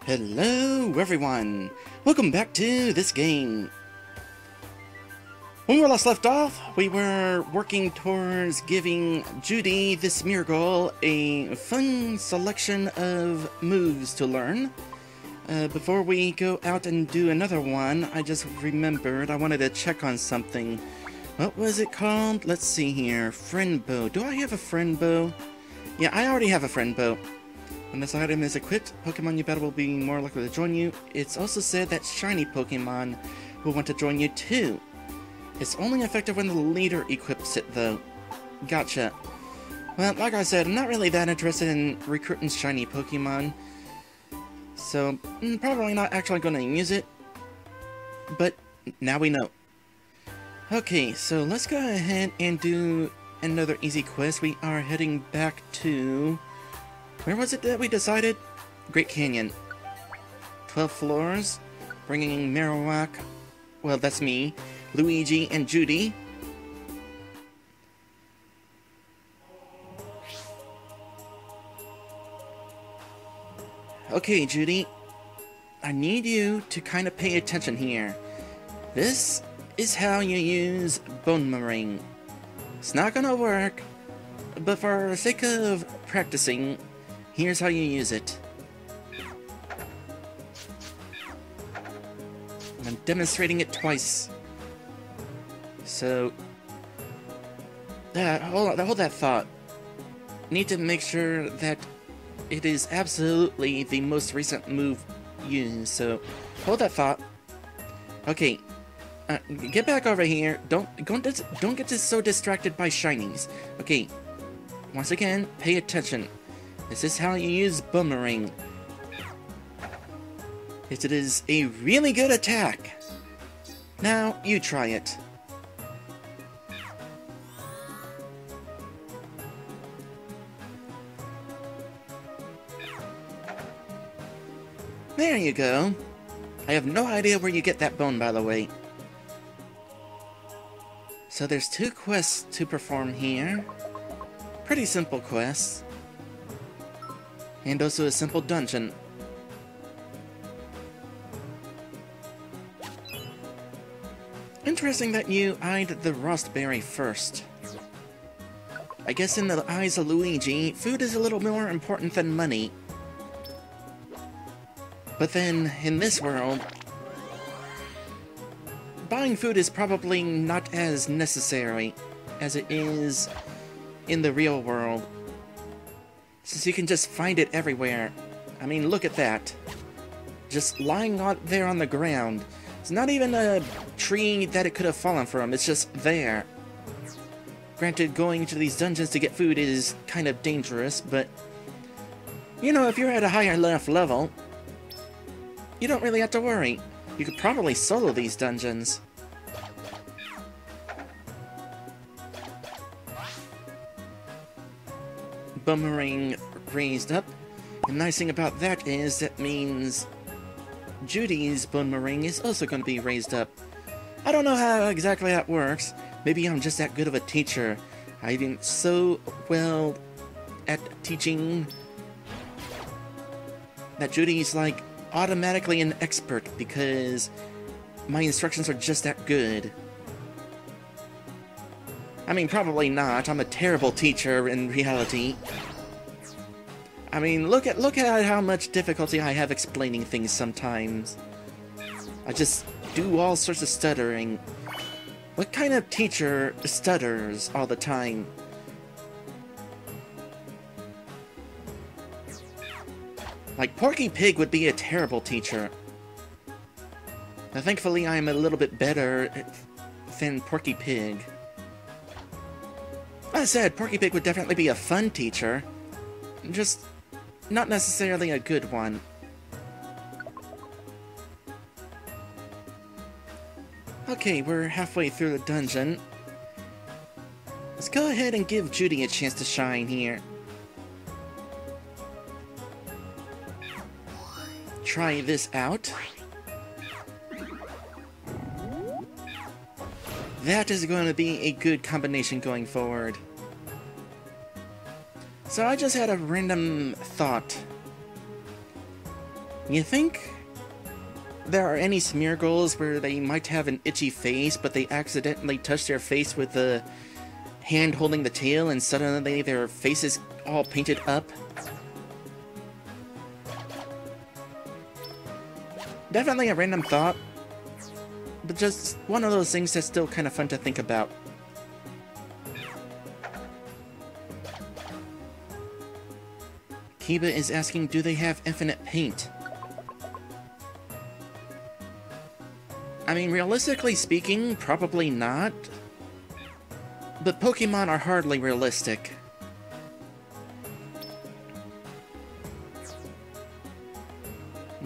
Hello everyone! Welcome back to this game. When we last left off, we were working towards giving Judy, the Smeargle, a fun selection of moves to learn. Before we go out and do another one, I just remembered I wanted to check on something. What was it called? Let's see here. Friend bow. Do I have a friend bow? Yeah, I already have a friend bow. When this item is equipped, Pokemon you battle will be more likely to join you. It's also said that shiny Pokemon will want to join you too. It's only effective when the leader equips it though. Gotcha. Well, like I said, I'm not really that interested in recruiting shiny Pokemon. So, I'm probably not actually going to use it. But, now we know. Okay, so let's go ahead and do another easy quest. We are heading back to... where was it that we decided? Great Canyon. 12 floors, bringing Marowak, well that's me, Luigi, and Judy. Okay, Judy, I need you to kind of pay attention here. This is how you use Boomerang. It's not gonna work, but for the sake of practicing, here's how you use it. I'm demonstrating it twice. So, hold that thought. Need to make sure that it is absolutely the most recent move used. So, hold that thought. Okay, get back over here. Don't get so distracted by shinies. Okay, once again, pay attention. This is how you use Boomerang. It is a really good attack. Now, you try it. There you go. I have no idea where you get that bone, by the way. So there's 2 quests to perform here. Pretty simple quests. And also a simple dungeon. Interesting that you eyed the Rustberry first. I guess in the eyes of Luigi, food is a little more important than money. But then, in this world, buying food is probably not as necessary as it is in the real world. Since you can just find it everywhere. I mean, look at that. Just lying out there on the ground. It's not even a tree that it could have fallen from, it's just there. Granted, going to these dungeons to get food is kind of dangerous, but... you know, if you're at a higher enough level, you don't really have to worry. You could probably solo these dungeons. Boomerang raised up. The nice thing about that is that means Judy's Boomerang is also going to be raised up. I don't know how exactly that works. Maybe I'm just that good of a teacher. I'm so well at teaching that Judy's like automatically an expert because my instructions are just that good. I mean, probably not. I'm a terrible teacher in reality. I mean, look at how much difficulty I have explaining things sometimes. I just do all sorts of stuttering. What kind of teacher stutters all the time? Like, Porky Pig would be a terrible teacher. Now, thankfully, I'm a little bit better than Porky Pig. Like I said, Porky Pig would definitely be a fun teacher. Just not necessarily a good one. Okay, we're halfway through the dungeon. Let's go ahead and give Judy a chance to shine here. Try this out. That is going to be a good combination going forward. So I just had a random thought. You think there are any Smeargles where they might have an itchy face, but they accidentally touch their face with the hand holding the tail and suddenly their face is all painted up? Definitely a random thought, but just one of those things that's still kind of fun to think about. Kiba is asking, do they have infinite paint? I mean, realistically speaking, probably not. But Pokemon are hardly realistic.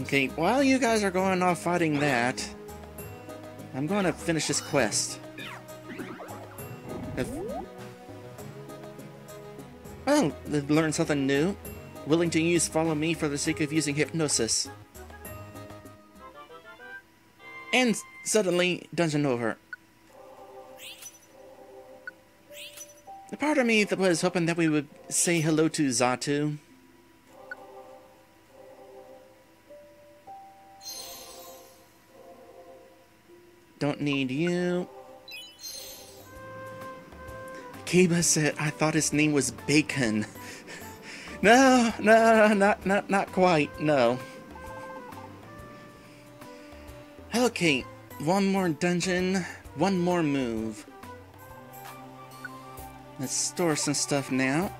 Okay, while you guys are going off fighting that, I'm going to finish this quest. Well, learn something new. Willing to use Follow Me for the sake of using hypnosis. And suddenly, dungeon over. The part of me that was hoping that we would say hello to Xatu. Don't need you. Kiba said, I thought his name was Bacon. No, not quite, no. Okay, one more dungeon, one more move. Let's store some stuff now.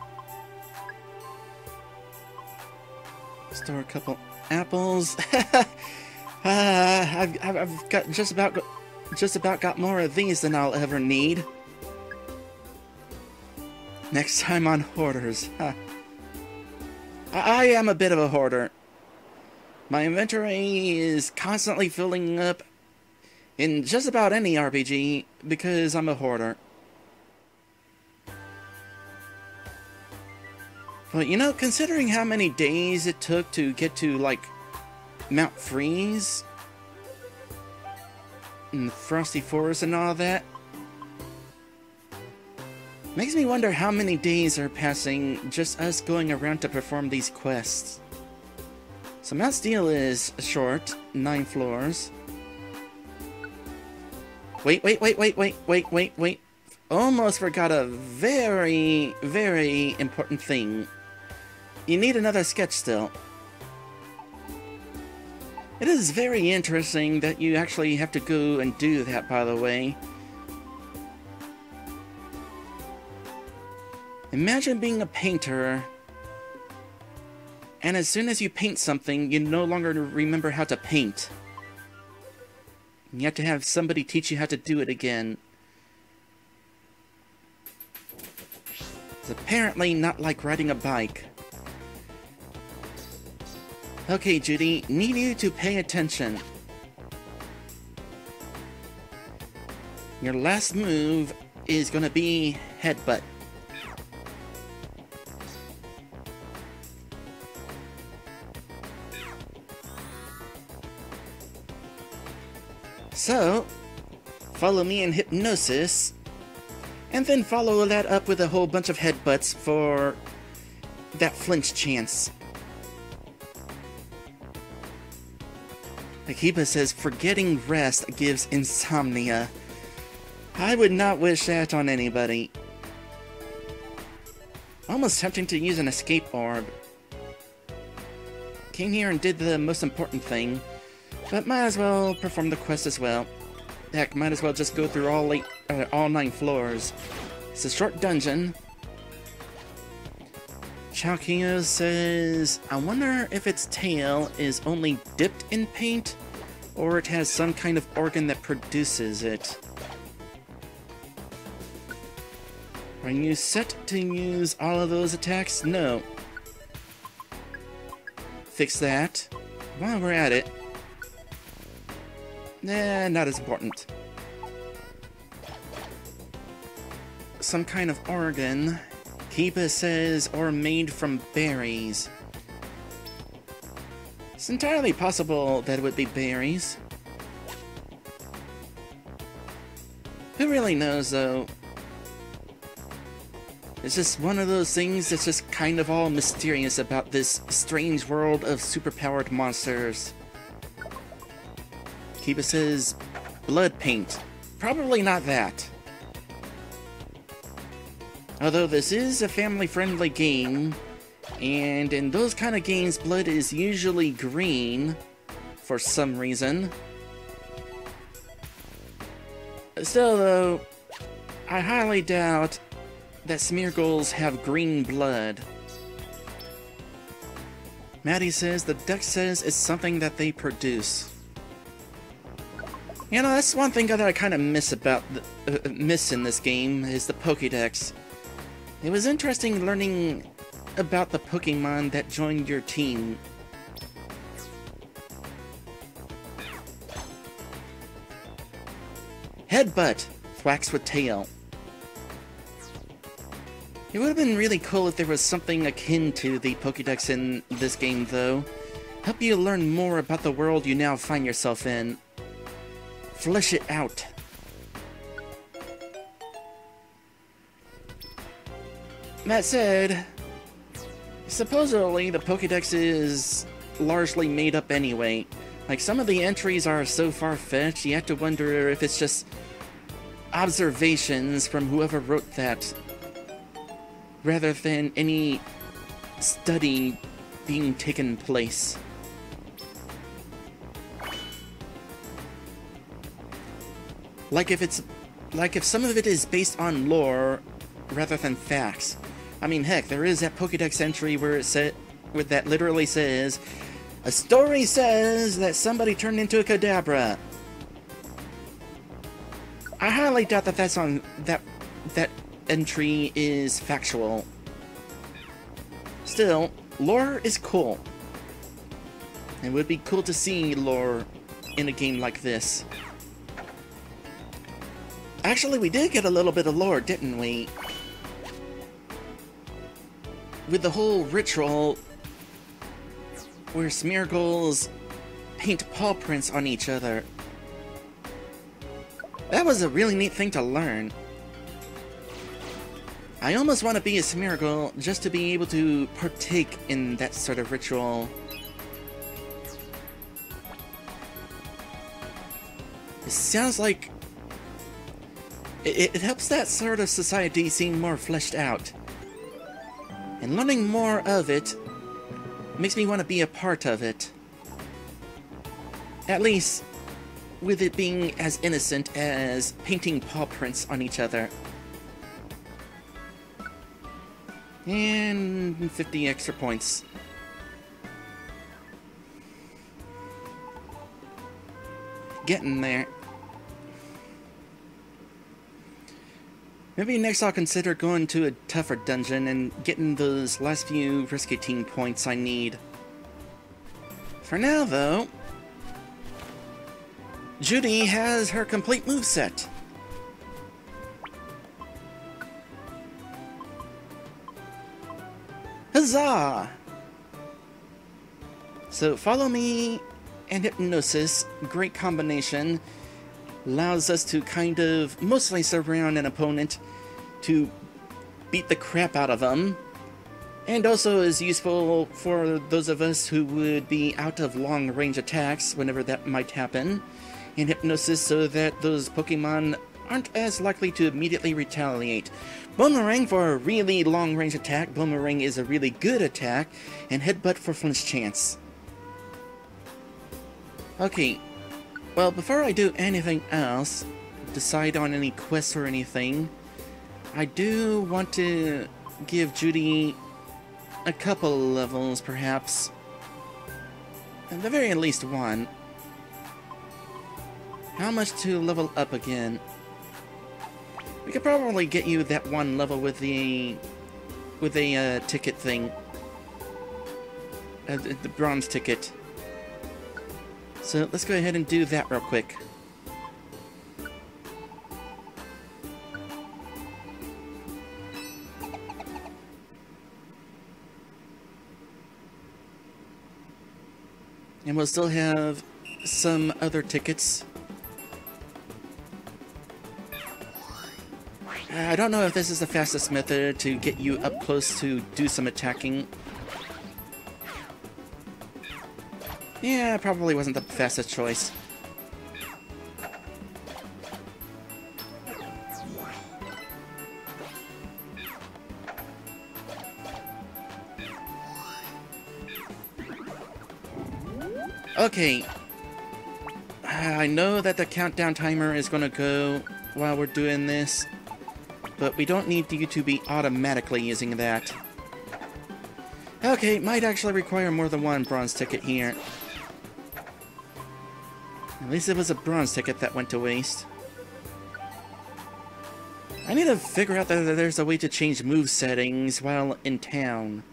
Store a couple apples. I've got just about got more of these than I'll ever need. Next time on Hoarders. I am a bit of a hoarder. My inventory is constantly filling up in just about any RPG because I'm a hoarder. But you know, considering how many days it took to get to, like, Mount Freeze and the Frosty Forest and all that, makes me wonder how many days are passing just us going around to perform these quests. So Mount Steel is short, 9 floors. Wait. Almost forgot a very, very important thing. You need another sketch still. It is very interesting that you actually have to go and do that, by the way. Imagine being a painter, and as soon as you paint something, you no longer remember how to paint. You have to have somebody teach you how to do it again. It's apparently not like riding a bike. Okay, Judy, need you to pay attention. Your last move is gonna be Headbutt. So, follow me in Hypnosis, and then follow that up with a whole bunch of headbutts for that flinch chance. Akiba says, forgetting rest gives insomnia. I would not wish that on anybody. Almost tempting to use an escape orb. Came here and did the most important thing, but might as well perform the quest as well. Heck, might as well just go through all 9 floors. It's a short dungeon. Chalkio says, I wonder if its tail is only dipped in paint, or it has some kind of organ that produces it. Are you set to use all of those attacks? No. Fix that. While we're at it. Nah, not as important. Some kind of organ. Kiba says, or made from berries. It's entirely possible that it would be berries. Who really knows, though? It's just one of those things that's just kind of all mysterious about this strange world of superpowered monsters. Kiba says, blood paint. Probably not that. Although this is a family-friendly game, and in those kind of games, blood is usually green for some reason. Still, though, I highly doubt that Smeargles have green blood. Maddie says the deck says it's something that they produce. You know, that's one thing that I kind of miss about miss in this game is the Pokédex. It was interesting learning about the Pokemon that joined your team. Headbutt, thwacks with tail. It would have been really cool if there was something akin to the Pokédex in this game, though. Help you learn more about the world you now find yourself in. Flesh it out. That said, supposedly the Pokédex is largely made up anyway. Like, some of the entries are so far-fetched, you have to wonder if it's just observations from whoever wrote that, rather than any study being taken place. Like if some of it is based on lore rather than facts. I mean, heck, there is that Pokédex entry where that literally says, "A story says that somebody turned into a Kadabra." I highly doubt that that's on that entry is factual. Still, lore is cool. It would be cool to see lore in a game like this. Actually, we did get a little bit of lore, didn't we? With the whole ritual where Smeargles paint paw prints on each other. That was a really neat thing to learn. I almost want to be a Smeargle just to be able to partake in that sort of ritual. It sounds like it helps that sort of society seem more fleshed out. And learning more of it makes me want to be a part of it. At least, with it being as innocent as painting paw prints on each other. And 50 extra points. Getting there. Maybe next I'll consider going to a tougher dungeon and getting those last few risky team points I need. For now, though, Judy has her complete moveset. Huzzah! So follow me and Hypnosis, great combination, allows us to kind of mostly surround an opponent to beat the crap out of them, and also is useful for those of us who would be out of long range attacks whenever that might happen, and Hypnosis so that those Pokemon aren't as likely to immediately retaliate. Boomerang for a really long range attack, Boomerang is a really good attack, and Headbutt for flinch chance. Okay, well, before I do anything else, decide on any quests or anything, I do want to give Judy a couple levels, perhaps. At the very least one. How much to level up again? We could probably get you that one level with a ticket thing. The bronze ticket. So let's go ahead and do that real quick. And we'll still have some other tickets. I don't know if this is the fastest method to get you up close to do some attacking. Yeah, probably wasn't the fastest choice. Okay. I know that the countdown timer is going to go while we're doing this, but we don't need you to be automatically using that. Okay, might actually require more than one bronze ticket here. At least it was a bronze ticket that went to waste. I need to figure out that there's a way to change move settings while in town.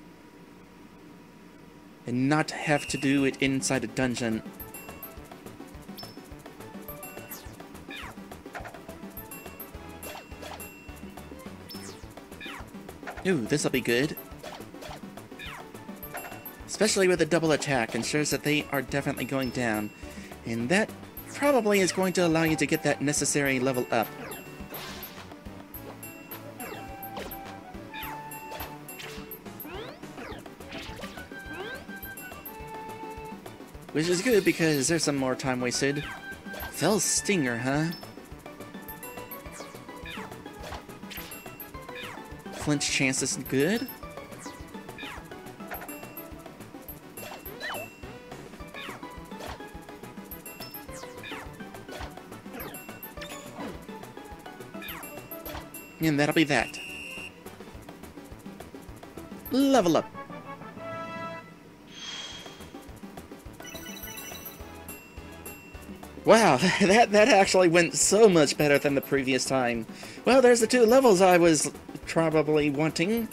And not have to do it inside a dungeon. Ooh, this'll be good. Especially with a double attack, ensures that they are definitely going down. And that probably is going to allow you to get that necessary level up. Which is good because there's some more time wasted. Fell Stinger, huh? Flinch chance is good. And that'll be that. Level up. Wow, that actually went so much better than the previous time. Well, there's the two levels I was probably wanting.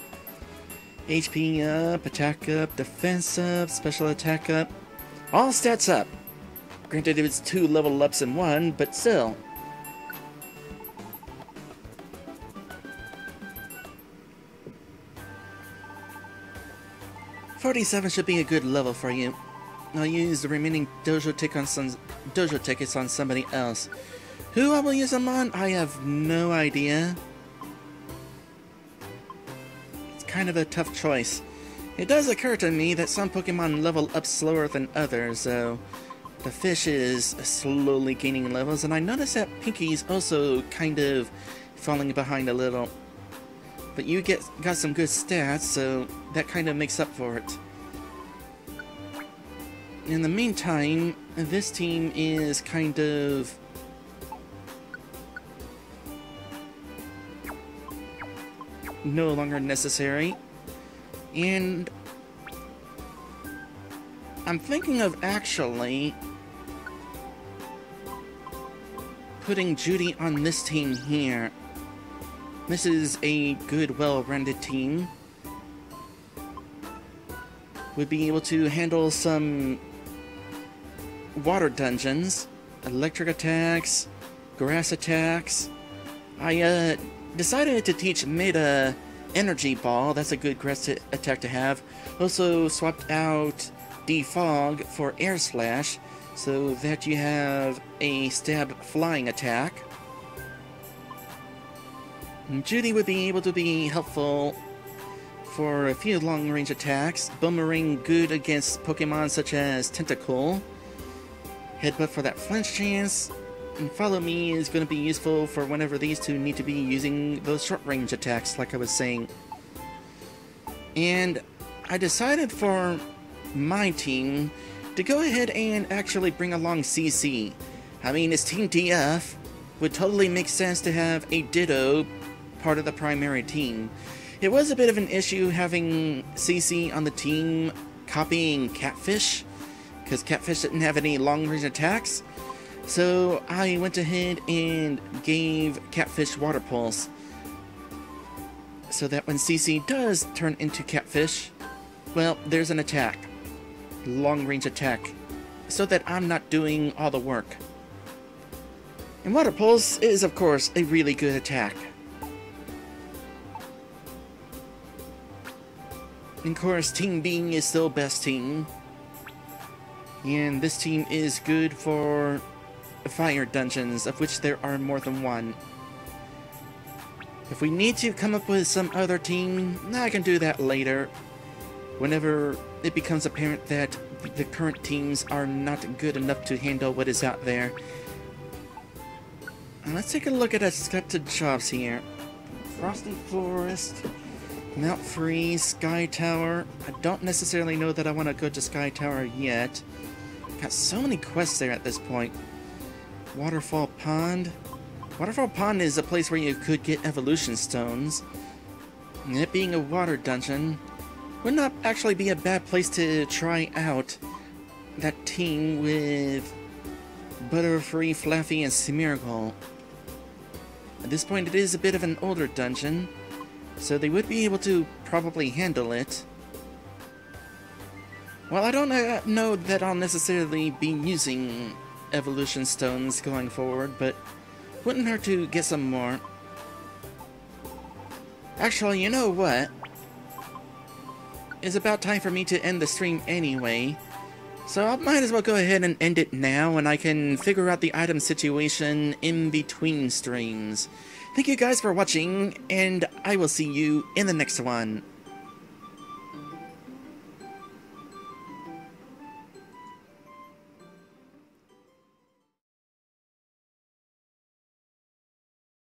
HP up, attack up, defense up, special attack up. All stats up. Granted, it was 2 level ups in one, but still. $47 should be a good level for you. I'll use the remaining dojo tickets on somebody else. Who I will use them on, I have no idea. It's kind of a tough choice. It does occur to me that some Pokemon level up slower than others, so the fish is slowly gaining levels, and I noticed that Pinky's also kind of falling behind a little. But you got some good stats, so that kind of makes up for it. In the meantime, this team is kind of no longer necessary. And I'm thinking of actually putting Judy on this team here. This is a good, well-rounded team. Would be able to handle some water dungeons, electric attacks, grass attacks. I decided to teach Meta Energy Ball. That's a good grass attack to have. Also swapped out Defog for Air Slash so that you have a stab flying attack. And Judy would be able to be helpful for a few long-range attacks. Boomerang good against Pokemon such as Tentacool. Headbutt for that flinch chance. And Follow Me is going to be useful for whenever these two need to be using those short-range attacks, like I was saying. And I decided for my team to go ahead and actually bring along CC. I mean, it's Team TF. Would totally make sense to have a Ditto part of the primary team. It was a bit of an issue having CC on the team copying Catfish, because Catfish didn't have any long-range attacks. So I went ahead and gave Catfish Water Pulse, so that when CC does turn into Catfish, well, there's an attack. Long-range attack, so that I'm not doing all the work. And Water Pulse is, of course, a really good attack. And of course, Team Being is still best team. And this team is good for fire dungeons, of which there are more than one. If we need to come up with some other team, I can do that later. Whenever it becomes apparent that the current teams are not good enough to handle what is out there. Let's take a look at accepted jobs here. Frosty Forest, Mount Freeze, Sky Tower. I don't necessarily know that I want to go to Sky Tower yet. Got so many quests there at this point. Waterfall Pond. Waterfall Pond is a place where you could get evolution stones. And it being a water dungeon would not actually be a bad place to try out that team with Butterfree, Fluffy, and Smeargle. At this point, it is a bit of an older dungeon, so they would be able to probably handle it. Well, I don't know that I'll necessarily be using evolution stones going forward, but wouldn't hurt to get some more. Actually, you know what? It's about time for me to end the stream anyway, so I might as well go ahead and end it now, and I can figure out the item situation in between streams. Thank you guys for watching, and I will see you in the next one.